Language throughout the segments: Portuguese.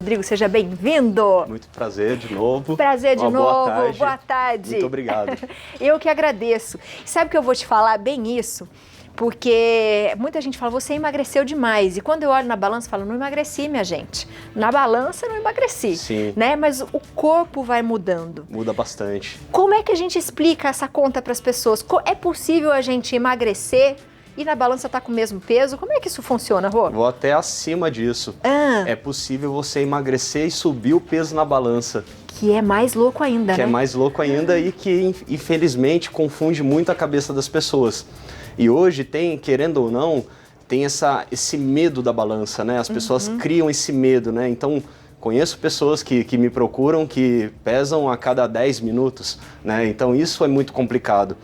Rodrigo, seja bem-vindo. Muito prazer de novo. Prazer de novo. Boa tarde. Muito obrigado. Eu que agradeço. Sabe que eu vou te falar bem isso? Porque muita gente fala, você emagreceu demais. E quando eu olho na balança, eu falo, não emagreci, minha gente. Na balança, não emagreci. Sim. Né? Mas o corpo vai mudando. Muda bastante. Como é que a gente explica essa conta para as pessoas? É possível a gente emagrecer e na balança tá com o mesmo peso? Como é que isso funciona, Rô? Vou até acima disso. É possível você emagrecer e subir o peso na balança. Que é mais louco ainda, Que né? é mais louco ainda e que, infelizmente, confunde muito a cabeça das pessoas. E hoje tem, querendo ou não, tem esse medo da balança, né? As pessoas criam esse medo, né? Então, conheço pessoas que me procuram que pesam a cada 10 minutos, né? Então, isso é muito complicado.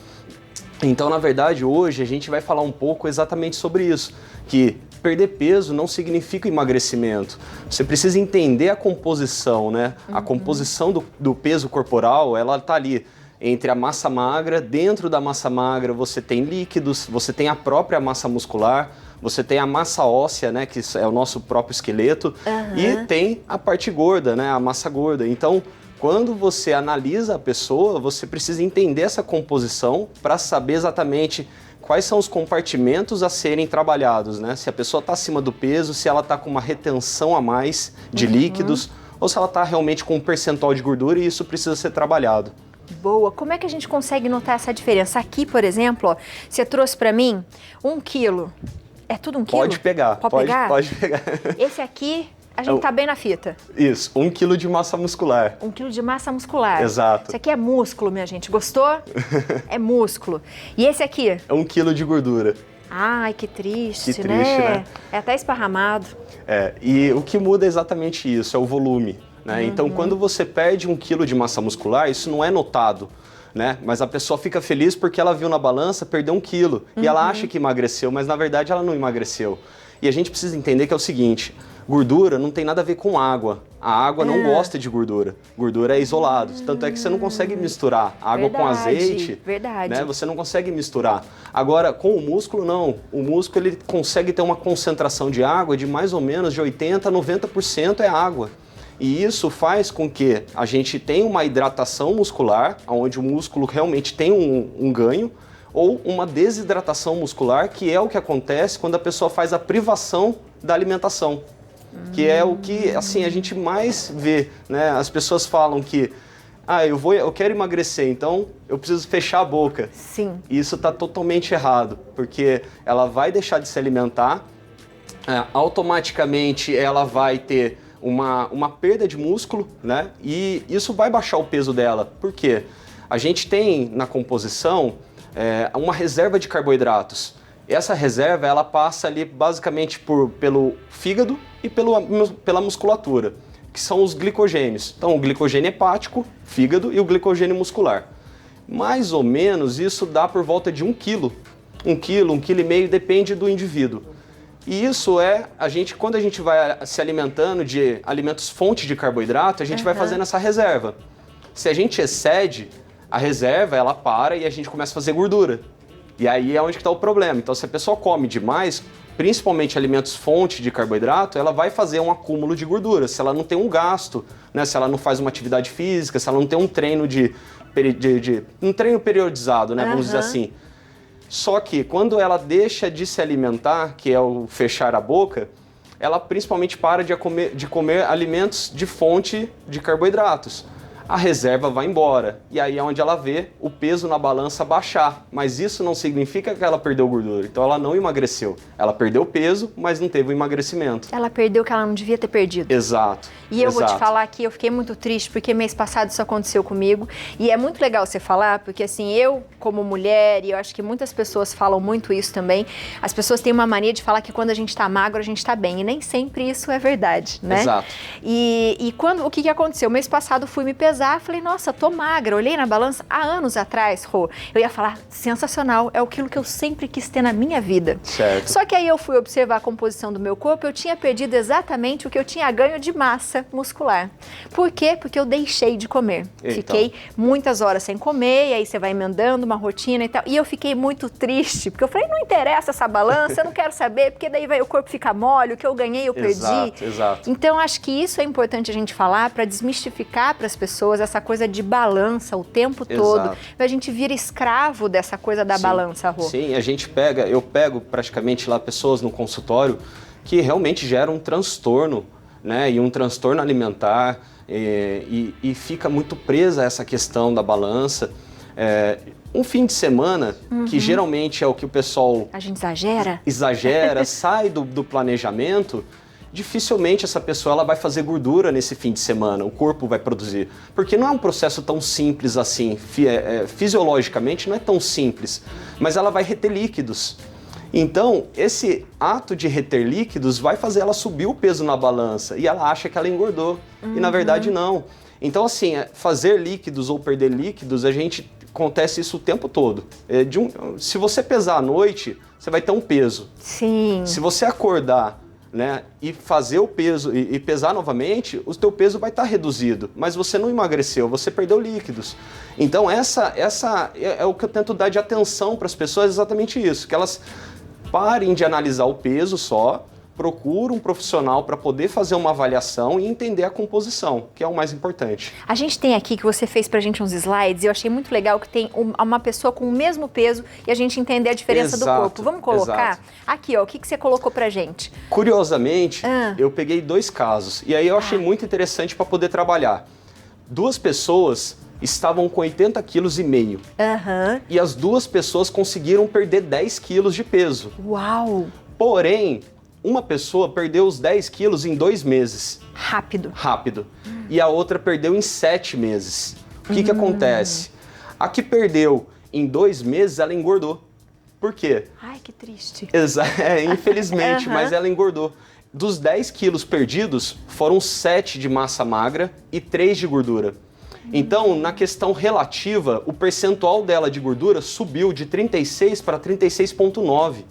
Então, na verdade, hoje a gente vai falar um pouco exatamente sobre isso, que perder peso não significa emagrecimento. Você precisa entender a composição, né? A composição do peso corporal, ela tá ali entre a massa magra, dentro da massa magra você tem líquidos, você tem a própria massa muscular, você tem a massa óssea, né, que é o nosso próprio esqueleto, e tem a parte gorda, né, a massa gorda. Então, quando você analisa a pessoa, você precisa entender essa composição para saber exatamente quais são os compartimentos a serem trabalhados, né? Se a pessoa está acima do peso, se ela está com uma retenção a mais de líquidos, ou se ela está realmente com um percentual de gordura e isso precisa ser trabalhado. Boa. Como é que a gente consegue notar essa diferença? Aqui, por exemplo, ó, você trouxe para mim 1 quilo. É tudo 1 quilo? Pode pegar. Pode pegar. Esse aqui, a gente tá bem na fita. Isso, 1 quilo de massa muscular. 1 quilo de massa muscular. Exato. Isso aqui é músculo, minha gente. Gostou? É músculo. E esse aqui? É 1 quilo de gordura. Ai, que triste, que triste, né? É até esparramado. E o que muda é exatamente isso, é o volume. Né? Então, quando você perde 1 quilo de massa muscular, isso não é notado, né? Mas a pessoa fica feliz porque ela viu na balança, perdeu 1 quilo. E ela acha que emagreceu, mas na verdade ela não emagreceu. E a gente precisa entender que é o seguinte, gordura não tem nada a ver com água. A água não gosta de gordura. Gordura é isolado. Tanto é que você não consegue misturar água com azeite. Verdade. Né? Você não consegue misturar. Agora, com o músculo, não. O músculo ele consegue ter uma concentração de água de mais ou menos de 80% a 90% é água. E isso faz com que a gente tenha uma hidratação muscular, onde o músculo realmente tem um ganho, ou uma desidratação muscular, que é o que acontece quando a pessoa faz a privação da alimentação. Que é o que assim, a gente mais vê, né? As pessoas falam que eu quero emagrecer, então eu preciso fechar a boca. Sim. E isso está totalmente errado, porque ela vai deixar de se alimentar, automaticamente ela vai ter uma perda de músculo, né? E isso vai baixar o peso dela. Por quê? A gente tem na composição uma reserva de carboidratos. Essa reserva ela passa ali basicamente pelo fígado e pela musculatura, que são os glicogênios. Então o glicogênio hepático, fígado e o glicogênio muscular. Mais ou menos isso dá por volta de 1 quilo. 1 quilo, 1,5 quilo, depende do indivíduo. E isso quando a gente vai se alimentando de alimentos fonte de carboidrato, a gente vai fazendo essa reserva. Se a gente excede, a reserva ela para e a gente começa a fazer gordura. E aí é onde está o problema. Então, se a pessoa come demais, principalmente alimentos fonte de carboidrato, ela vai fazer um acúmulo de gordura. Se ela não tem um gasto, né? Se ela não faz uma atividade física, se ela não tem um treino um treino periodizado, né? Vamos dizer assim. Só que quando ela deixa de se alimentar, que é o fechar a boca, ela principalmente para de comer alimentos de fonte de carboidratos. A reserva vai embora. E aí é onde ela vê o peso na balança baixar. Mas isso não significa que ela perdeu gordura. Então ela não emagreceu. Ela perdeu peso, mas não teve o emagrecimento. Ela perdeu o que ela não devia ter perdido. Exato. E eu vou te falar aqui, eu fiquei muito triste porque mês passado isso aconteceu comigo. E é muito legal você falar, porque assim, eu como mulher, e eu acho que muitas pessoas falam muito isso também, as pessoas têm uma mania de falar que quando a gente tá magro, a gente tá bem. E nem sempre isso é verdade, né? Exato. E o que aconteceu? Mês passado fui me pesar. pesar, falei, nossa, tô magra. Olhei na balança há anos atrás, Rô, eu ia falar, sensacional, é aquilo que eu sempre quis ter na minha vida. Certo. Só que aí eu fui observar a composição do meu corpo, eu tinha perdido exatamente o que eu tinha ganho de massa muscular. Por quê? Porque eu deixei de comer. Então. Fiquei muitas horas sem comer, e aí você vai emendando uma rotina e tal. E eu fiquei muito triste, porque eu falei, não interessa essa balança, eu não quero saber, porque daí o corpo fica mole, o que eu ganhei eu perdi. Exato. Então, acho que isso é importante a gente falar para desmistificar para as pessoas essa coisa de balança o tempo todo. A gente vira escravo dessa coisa da balança, Rô. Sim, eu pego praticamente lá pessoas no consultório que realmente geram um transtorno, né? E um transtorno alimentar e fica muito presa a essa questão da balança. Um fim de semana, que geralmente é o que o pessoal... A gente exagera? Exagera, sai do planejamento, dificilmente essa pessoa ela vai fazer gordura nesse fim de semana, o corpo vai produzir. Porque não é um processo tão simples assim, fisiologicamente não é tão simples, mas ela vai reter líquidos. Então, esse ato de reter líquidos vai fazer ela subir o peso na balança e ela acha que ela engordou. E na verdade não. Então, assim, fazer líquidos ou perder líquidos, acontece isso o tempo todo. Se você pesar à noite, você vai ter um peso. Sim. Se você acordar, né, e fazer o peso e pesar novamente, o teu peso vai estar reduzido, mas você não emagreceu, você perdeu líquidos. Então essa é o que eu tento dar de atenção para as pessoas, exatamente isso, que elas parem de analisar o peso só, procura um profissional para poder fazer uma avaliação e entender a composição, que é o mais importante. A gente tem aqui, que você fez pra gente uns slides, e eu achei muito legal que tem uma pessoa com o mesmo peso e a gente entender a diferença do corpo. Vamos colocar? Aqui, ó, o que você colocou pra gente? Curiosamente, eu peguei 2 casos, e aí eu achei muito interessante para poder trabalhar. 2 pessoas estavam com 80,5 kg. E as 2 pessoas conseguiram perder 10 quilos de peso. Uau! Porém, uma pessoa perdeu os 10 quilos em 2 meses. Rápido. E a outra perdeu em 7 meses. O que acontece? A que perdeu em 2 meses, ela engordou. Por quê? Ai, que triste. Infelizmente, mas ela engordou. Dos 10 quilos perdidos, foram 7 de massa magra e 3 de gordura. Então, na questão relativa, o percentual dela de gordura subiu de 36 para 36,9.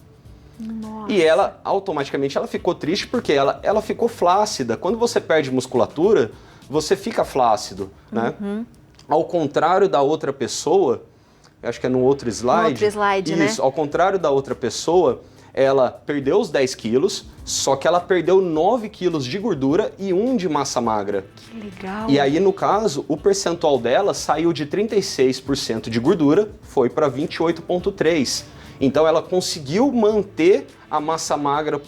Nossa. E ela, automaticamente, ela ficou triste porque ela ficou flácida. Quando você perde musculatura, você fica flácido, né? Ao contrário da outra pessoa, acho que é no outro slide. No outro slide, isso, né? Ao contrário da outra pessoa, ela perdeu os 10 quilos, só que ela perdeu 9 quilos de gordura e 1 de massa magra. Que legal. E aí, no caso, o percentual dela saiu de 36% de gordura, foi para 28,3%. Então ela conseguiu manter a massa magra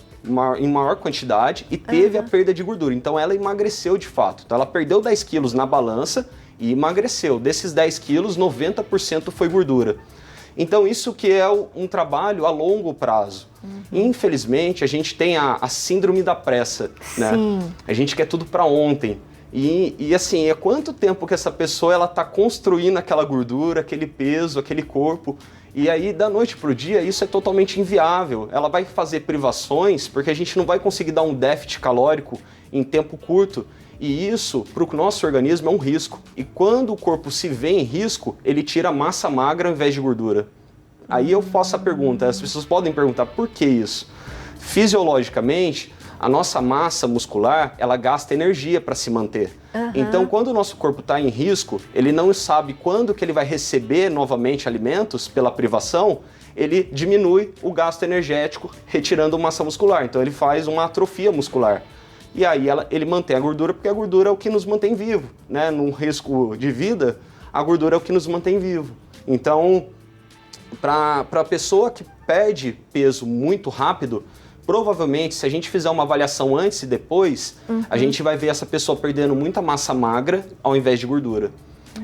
em maior quantidade e teve a perda de gordura. Então ela emagreceu de fato. Então ela perdeu 10 quilos na balança e emagreceu. Desses 10 quilos, 90% foi gordura. Então isso que é um trabalho a longo prazo. Infelizmente, a gente tem a síndrome da pressa, né? A gente quer tudo para ontem. E assim, é quanto tempo que essa pessoa ela está construindo aquela gordura, aquele peso, aquele corpo. E aí, da noite para o dia, isso é totalmente inviável. Ela vai fazer privações, porque a gente não vai conseguir dar um déficit calórico em tempo curto. E isso, para o nosso organismo, é um risco. E quando o corpo se vê em risco, ele tira massa magra ao invés de gordura. Aí eu faço a pergunta, as pessoas podem perguntar, por que isso? Fisiologicamente, a nossa massa muscular, ela gasta energia para se manter. Então, quando o nosso corpo está em risco, ele não sabe quando que ele vai receber novamente alimentos pela privação, ele diminui o gasto energético, retirando massa muscular. Então, ele faz uma atrofia muscular. E aí, ele mantém a gordura, porque a gordura é o que nos mantém vivo, né? Num risco de vida, a gordura é o que nos mantém vivo. Então, para a pessoa que perde peso muito rápido, provavelmente, se a gente fizer uma avaliação antes e depois, a gente vai ver essa pessoa perdendo muita massa magra ao invés de gordura.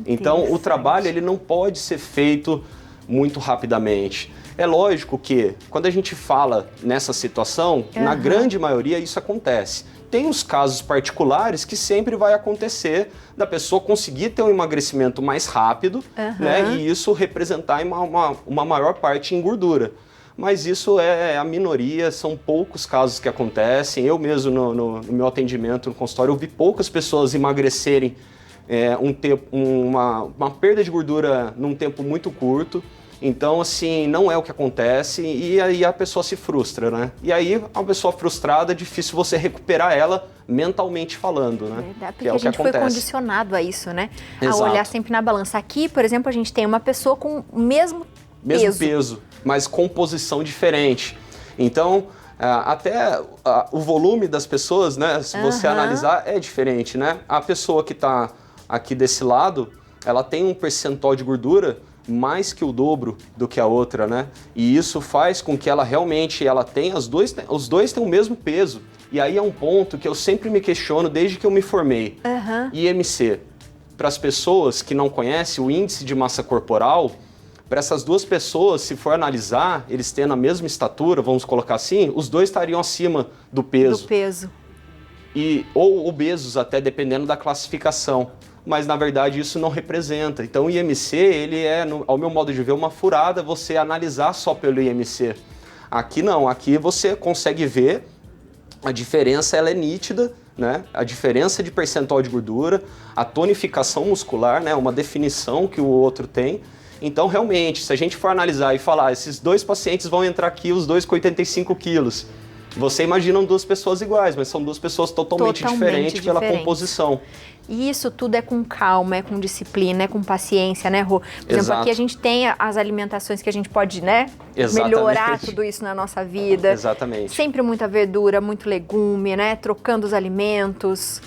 Então, o trabalho ele não pode ser feito muito rapidamente. É lógico que, quando a gente fala nessa situação, na grande maioria isso acontece. Tem os casos particulares que sempre vai acontecer da pessoa conseguir ter um emagrecimento mais rápido, né, e isso representar uma maior parte em gordura. Mas isso é a minoria, são poucos casos que acontecem. Eu mesmo, no meu atendimento no consultório, eu vi poucas pessoas emagrecerem uma perda de gordura num tempo muito curto. Então, assim, não é o que acontece e aí a pessoa se frustra, né? E aí, a pessoa frustrada, é difícil você recuperar ela mentalmente falando, né? Verdade, porque que é a gente foi acontece. condicionado a isso, né? Exato. A olhar sempre na balança. Aqui, por exemplo, a gente tem uma pessoa com o mesmo peso, mas composição diferente. Então, até o volume das pessoas, né? Se você analisar, é diferente, né? A pessoa que está aqui desse lado, ela tem um percentual de gordura mais que o dobro do que a outra, né? E isso faz com que ela realmente tenha, os dois têm o mesmo peso. E aí é um ponto que eu sempre me questiono desde que eu me formei. IMC, para as pessoas que não conhecem o índice de massa corporal, para essas duas pessoas, se for analisar, eles tendo a mesma estatura, vamos colocar assim, os dois estariam acima do peso. Ou obesos até, dependendo da classificação. Mas, na verdade, isso não representa. Então, o IMC, ele é, ao meu modo de ver, uma furada você analisar só pelo IMC. Aqui não, aqui você consegue ver, a diferença ela é nítida, né? A diferença de percentual de gordura, a tonificação muscular, né? Uma definição que o outro tem. Então, realmente, se a gente for analisar e falar, esses dois pacientes vão entrar aqui, os dois com 85 quilos. Você imagina duas pessoas iguais, mas são duas pessoas totalmente diferentes pela composição. E isso tudo é com calma, é com disciplina, é com paciência, né, Rô? Por exemplo, aqui a gente tem as alimentações que a gente pode, né, melhorar tudo isso na nossa vida. Exatamente. Sempre muita verdura, muito legume, né, trocando os alimentos.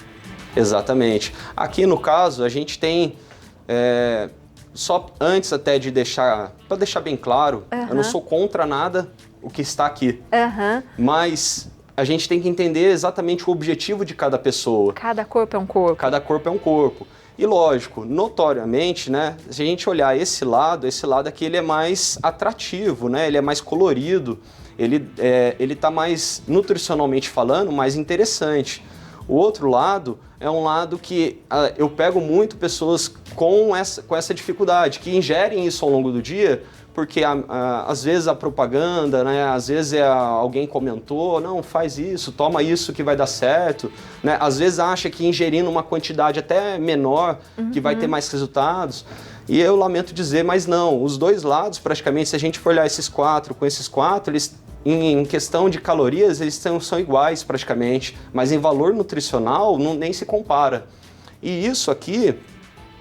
Exatamente. Aqui no caso, a gente tem, só antes até de deixar, para deixar bem claro, eu não sou contra nada o que está aqui, mas a gente tem que entender exatamente o objetivo de cada pessoa. Cada corpo é um corpo. Cada corpo é um corpo. E lógico, notoriamente, né, se a gente olhar esse lado aqui ele é mais atrativo, né, ele é mais colorido, ele tá mais, nutricionalmente falando, mais interessante. O outro lado é um lado que eu pego muito pessoas com essa dificuldade, que ingerem isso ao longo do dia, porque às vezes a propaganda, né, às vezes alguém comentou, não, faz isso, toma isso que vai dar certo, né? Às vezes acha que ingerindo uma quantidade até menor que vai ter mais resultados. E eu lamento dizer, mas não, os dois lados praticamente, se a gente for olhar esses quatro com esses quatro, eles em questão de calorias, eles são iguais praticamente, mas em valor nutricional nem se compara. E isso aqui,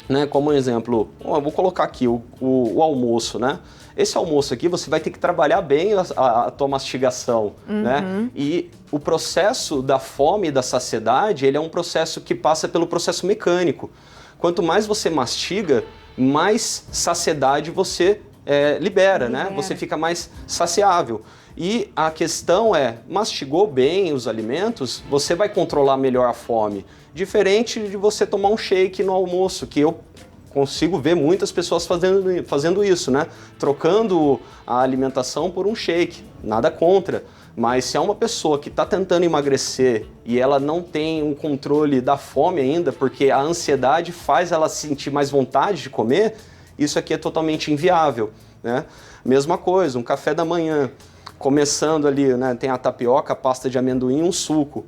né, como um exemplo, eu vou colocar aqui o almoço, né? Esse almoço aqui você vai ter que trabalhar bem a tua mastigação, né? E o processo da fome e da saciedade, ele é um processo que passa pelo processo mecânico. Quanto mais você mastiga, mais saciedade você libera, né? Você fica mais saciável. E a questão é, mastigou bem os alimentos, você vai controlar melhor a fome. Diferente de você tomar um shake no almoço, que eu consigo ver muitas pessoas fazendo isso, né? Trocando a alimentação por um shake, nada contra. Mas se é uma pessoa que está tentando emagrecer e ela não tem um controle da fome ainda, porque a ansiedade faz ela sentir mais vontade de comer, isso aqui é totalmente inviável, né? Mesma coisa, um café da manhã, começando ali, né? Tem a tapioca, a pasta de amendoim, um suco.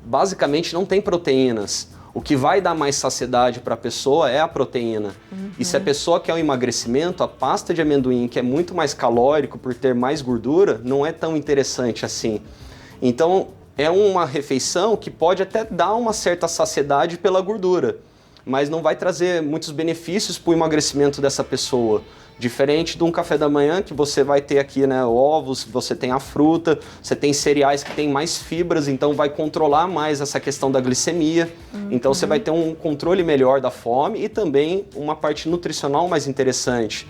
Basicamente não tem proteínas. O que vai dar mais saciedade para a pessoa é a proteína. E se a pessoa quer um emagrecimento, a pasta de amendoim, que é muito mais calórico por ter mais gordura, não é tão interessante assim. Então, é uma refeição que pode até dar uma certa saciedade pela gordura, mas não vai trazer muitos benefícios para o emagrecimento dessa pessoa. Diferente de um café da manhã, que você vai ter aqui, né, ovos, você tem a fruta, você tem cereais que tem mais fibras, então vai controlar mais essa questão da glicemia. Então você vai ter um controle melhor da fome e também uma parte nutricional mais interessante.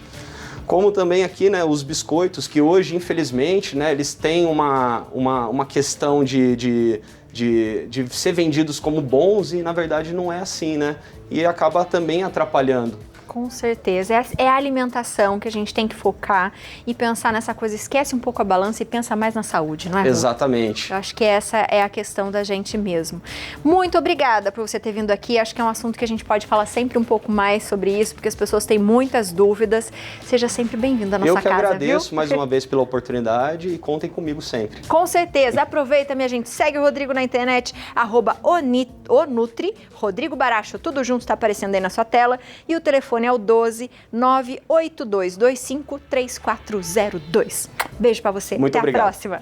Como também aqui, né, os biscoitos, que hoje, infelizmente, né, eles têm uma questão de ser vendidos como bons e, na verdade, não é assim, né? E acaba também atrapalhando. Com certeza. É a alimentação que a gente tem que focar e pensar nessa coisa. Esquece um pouco a balança e pensa mais na saúde, não é? Exatamente. Eu acho que essa é a questão da gente mesmo. Muito obrigada por você ter vindo aqui. Acho que é um assunto que a gente pode falar sempre um pouco mais sobre isso, porque as pessoas têm muitas dúvidas. Seja sempre bem-vindo à nossa casa, Eu que agradeço viu? mais uma vez pela oportunidade e contem comigo sempre. Com certeza. Aproveita, minha gente. Segue o Rodrigo na internet, @onutri, Rodrigo Baracho, tudo junto, está aparecendo aí na sua tela. E o telefone é o 12 98225 3402. Beijo pra você. Muito Até obrigado. a próxima.